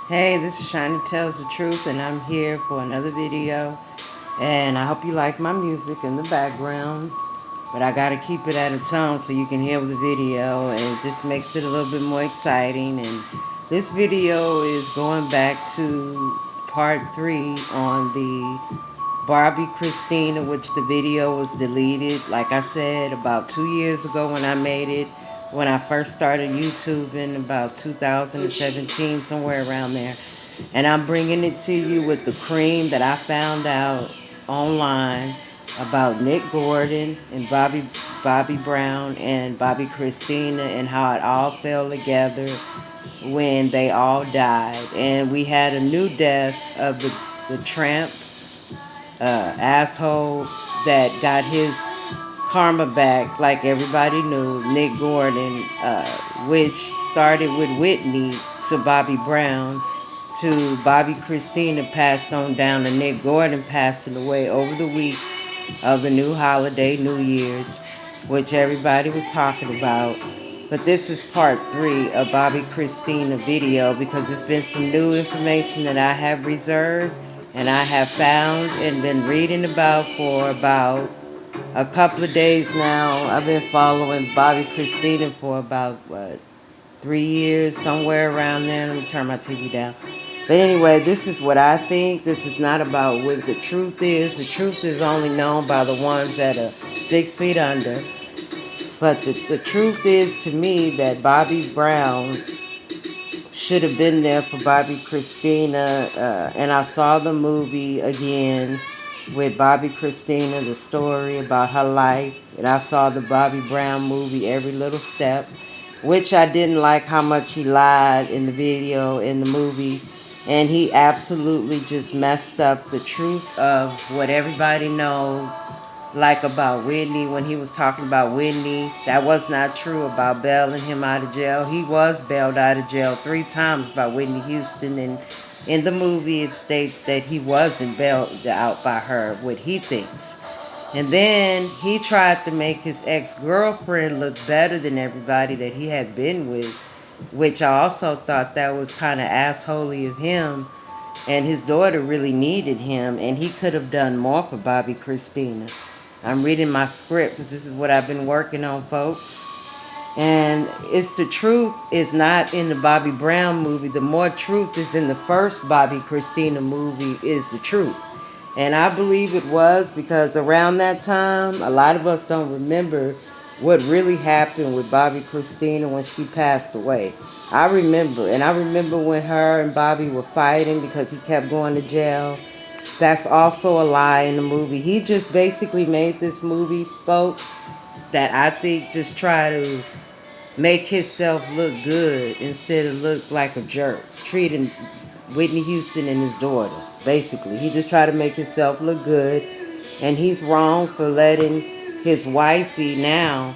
Hey, this is Shiny Tells the Truth, and I'm here for another video. And I hope you like my music in the background, but I gotta keep it at a tone so you can hear the video, and it just makes it a little bit more exciting. And this video is going back to part 3 on the Barbie Christina, which the video was deleted, like I said, about 2 years ago when I made it, when I first started YouTube in about 2017, somewhere around there. And I'm bringing it to you with the cream that I found out online about Nick Gordon and Bobby Brown and Bobbi Kristina, and how it all fell together when they all died. And we had a new death of the tramp asshole that got his karma back, like everybody knew, Nick Gordon, which started with Whitney to Bobby Brown to Bobbi Kristina, passed on down to Nick Gordon passing away over the week of the new holiday, New Year's, which everybody was talking about. But this is part 3 of Bobbi Kristina video, because it's been some new information that I have reserved and I have found and been reading about for about a couple of days now. I've been following Bobbi Kristina for about, 3 years, somewhere around there. Let me turn my TV down. But anyway, this is what I think. This is not about what the truth is. The truth is only known by the ones that are 6 feet under. But the truth is, to me, that Bobby Brown should have been there for Bobbi Kristina. And I saw the movie again with Bobbi Kristina, the story about her life. And I saw the Bobby Brown movie, Every Little Step, which I didn't like how much he lied in the video, in the movie. And he absolutely just messed up the truth of what everybody knows, like about Whitney. When he was talking about Whitney, that was not true about bailing him out of jail. He was bailed out of jail 3 times by Whitney Houston, and in the movie it states that he wasn't bailed out by her, what he thinks. And then he tried to make his ex-girlfriend look better than everybody that he had been with, which I also thought that was kind of assholey of him. And his daughter really needed him, and he could have done more for Bobbi Kristina. I'm reading my script because this is what I've been working on, folks. And it's the truth is not in the Bobby Brown movie. The more truth is in the first Bobbi Kristina movie is the truth. And I believe it was because around that time, a lot of us don't remember what really happened with Bobbi Kristina when she passed away. I remember, and I remember when her and Bobby were fighting because he kept going to jail. That's also a lie in the movie. He just basically made this movie, folks, that I think just try to make himself look good instead of look like a jerk, treating Whitney Houston and his daughter. Basically, he just tried to make himself look good, and he's wrong for letting his wifey now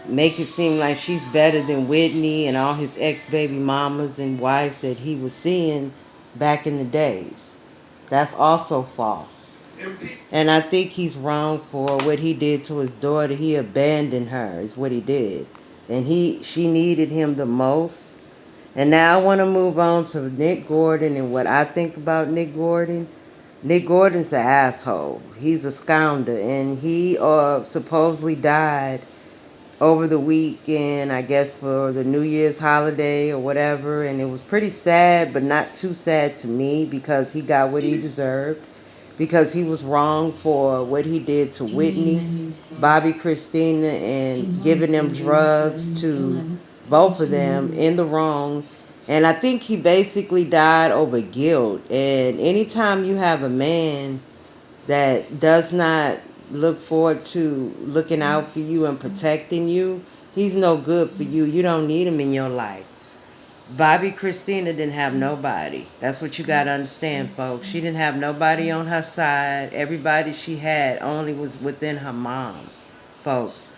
make it seem like she's better than Whitney and all his ex-baby mamas and wives that he was seeing back in the days. That's also false. And I think he's wrong for what he did to his daughter. He abandoned her, is what he did. And she needed him the most. And now I want to move on to Nick Gordon and what I think about Nick Gordon. Nick Gordon's an asshole. He's a scoundrel, and he supposedly died over the weekend, I guess for the New Year's holiday or whatever, and it was pretty sad, but not too sad to me because he got what he deserved, because he was wrong for what he did to Whitney, Bobbi Kristina, and giving them drugs to both of them in the wrong. And I think he basically died over guilt. And anytime you have a man that does not look forward to looking out for you and protecting you, he's no good for you. You don't need him in your life. Bobbi Kristina didn't have nobody. That's what you got to understand, folks. She didn't have nobody on her side. Everybody she had only was within her mom, folks.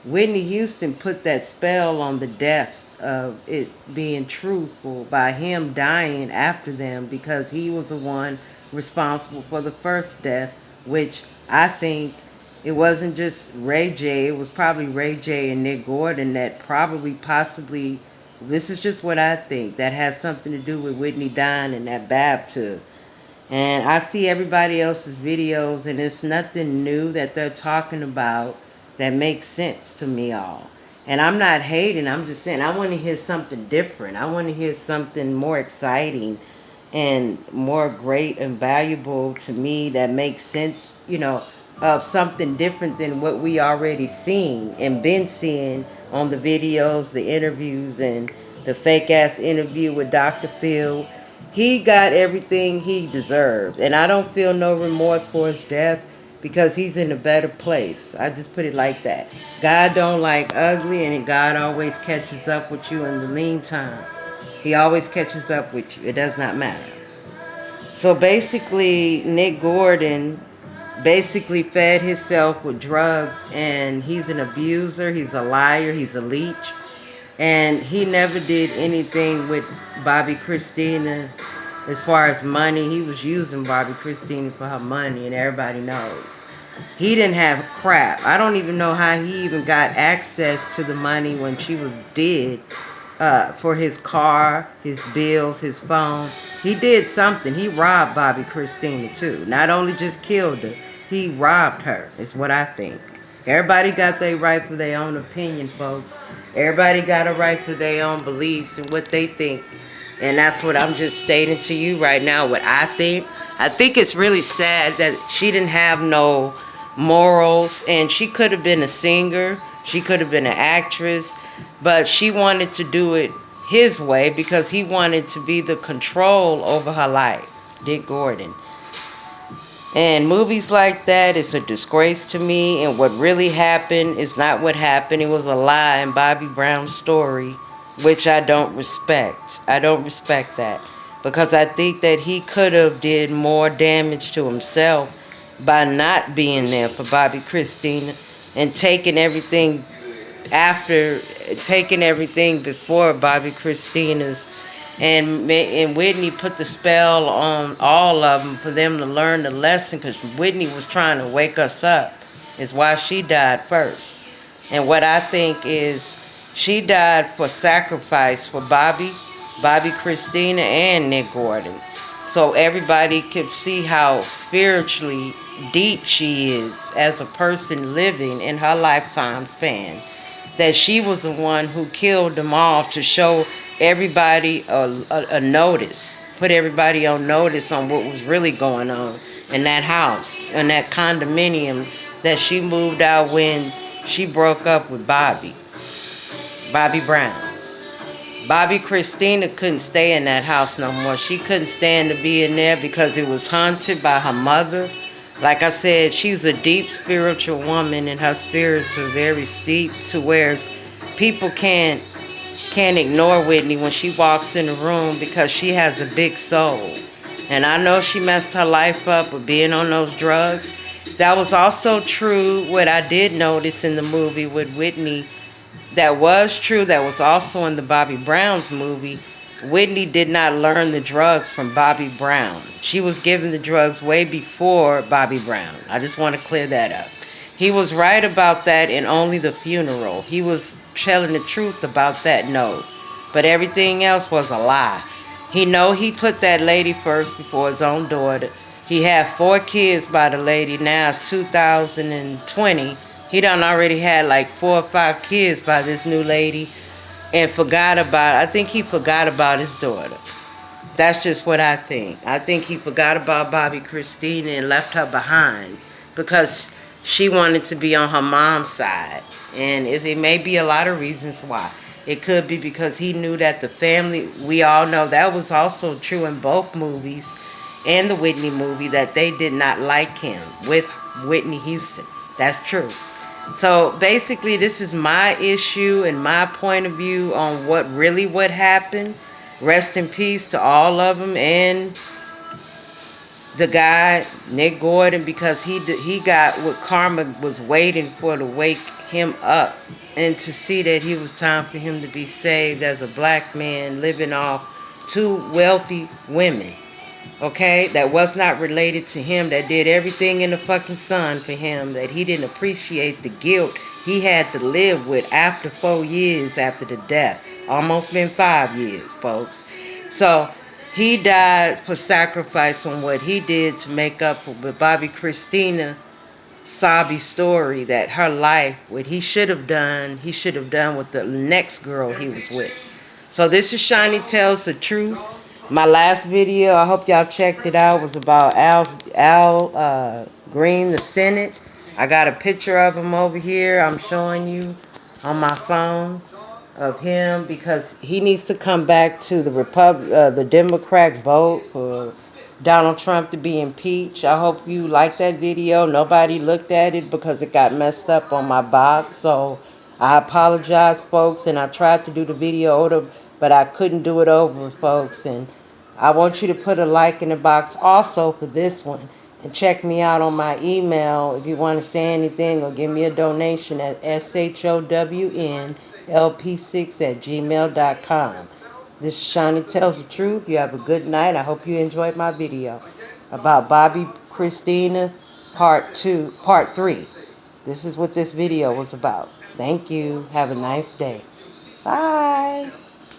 Whitney Houston put that spell on the deaths of it being truthful by him dying after them, because he was the one responsible for the first death, which I think it wasn't just Ray J. It was probably Ray J and Nick Gordon that probably possibly This is just what I think. That has something to do with Whitney dying in that bathtub. And I see everybody else's videos, and it's nothing new that they're talking about that makes sense to me all. And I'm not hating, I'm just saying I want to hear something different. I want to hear something more exciting and more great and valuable to me that makes sense, of something different than what we already seen and been seeing on the videos, the interviews, and the fake ass interview with Dr. Phil. He got everything he deserved, and I don't feel no remorse for his death because he's in a better place. I just put it like that. God don't like ugly, and God always catches up with you in the meantime. He always catches up with you. It does not matter. So basically, Nick Gordon basically fed himself with drugs, and he's an abuser, he's a liar, he's a leech, and he never did anything with Bobbi Kristina as far as money. He was using Bobbi Kristina for her money, and everybody knows. He didn't have crap. I don't even know how he even got access to the money when she was dead, for his car, his bills, his phone. He did something. He robbed Bobbi Kristina too. Not only just killed her, he robbed her, is what I think. Everybody got their right for their own opinion, folks. Everybody got a right for their own beliefs and what they think. And that's what I'm just stating to you right now, what I think. I think it's really sad that she didn't have no morals, and she could have been a singer, she could have been an actress, but she wanted to do it his way because he wanted to be the control over her life, Dick Gordon. And movies like that is a disgrace to me, and what really happened is not what happened. It was a lie in Bobby Brown's story, which I don't respect. I don't respect that because I think that he could have did more damage to himself by not being there for Bobbi Kristina and taking everything before Bobbi Kristina's, and Whitney put the spell on all of them for them to learn the lesson, because Whitney was trying to wake us up. Is why she died first. And what I think is she died for sacrifice for Bobbi Kristina, and Nick Gordon. So everybody could see how spiritually deep she is as a person living in her lifetime span. That she was the one who killed them all to show everybody a notice, put everybody on notice on what was really going on in that house, in that condominium that she moved out when she broke up with Bobbi Brown. Bobbi Kristina couldn't stay in that house no more. She couldn't stand to be in there because it was haunted by her mother. Like I said, she's a deep spiritual woman, and her spirits are very steep to where people can't ignore Whitney when she walks in the room because she has a big soul. And I know she messed her life up with being on those drugs. That was also true, what I did notice in the movie with Whitney. That was true. That was also in the Bobby Brown's movie. Whitney did not learn the drugs from Bobby Brown. She was given the drugs way before Bobby Brown. I just want to clear that up. He was right about that in Only the Funeral. He was telling the truth about that note. But everything else was a lie. He put that lady first before his own daughter. He had 4 kids by the lady. Now it's 2020. He done already had like 4 or 5 kids by this new lady. And I think he forgot about his daughter. That's just what I think. I think he forgot about Bobbi Kristina and left her behind because she wanted to be on her mom's side. And it may be a lot of reasons why. It could be because he knew that the family, we all know that was also true in both movies and the Whitney movie, that they did not like him with Whitney Houston. That's true. So basically, this is my issue and my point of view on what happened. Rest in peace to all of them, and the guy Nick Gordon, because he got what karma was waiting for, to wake him up and to see that it was time for him to be saved as a black man living off 2 wealthy women. Okay, that was not related to him, that did everything in the fucking sun for him, that he didn't appreciate the guilt he had to live with after 4 years after the death. Almost been 5 years, folks. So he died for sacrificing what he did to make up for Bobbi Kristina sobby story, that her life, what he should have done with the next girl he was with. So this is Shiny Tells the Truth. My last video, I hope y'all checked it out, was about Al Green, the Senate. I got a picture of him over here. I'm showing you on my phone of him because he needs to come back to the Democrat vote for Donald Trump to be impeached. I hope you liked that video. Nobody looked at it because it got messed up on my box. So I apologize, folks, and I tried to do the video over, but I couldn't do it over, folks. And I want you to put a like in the box also for this one. And check me out on my email if you want to say anything or give me a donation at shownlp6@gmail.com. This is Shiny Tells the Truth. You have a good night. I hope you enjoyed my video about Bobbi Kristina Part 3. This is what this video was about. Thank you. Have a nice day. Bye.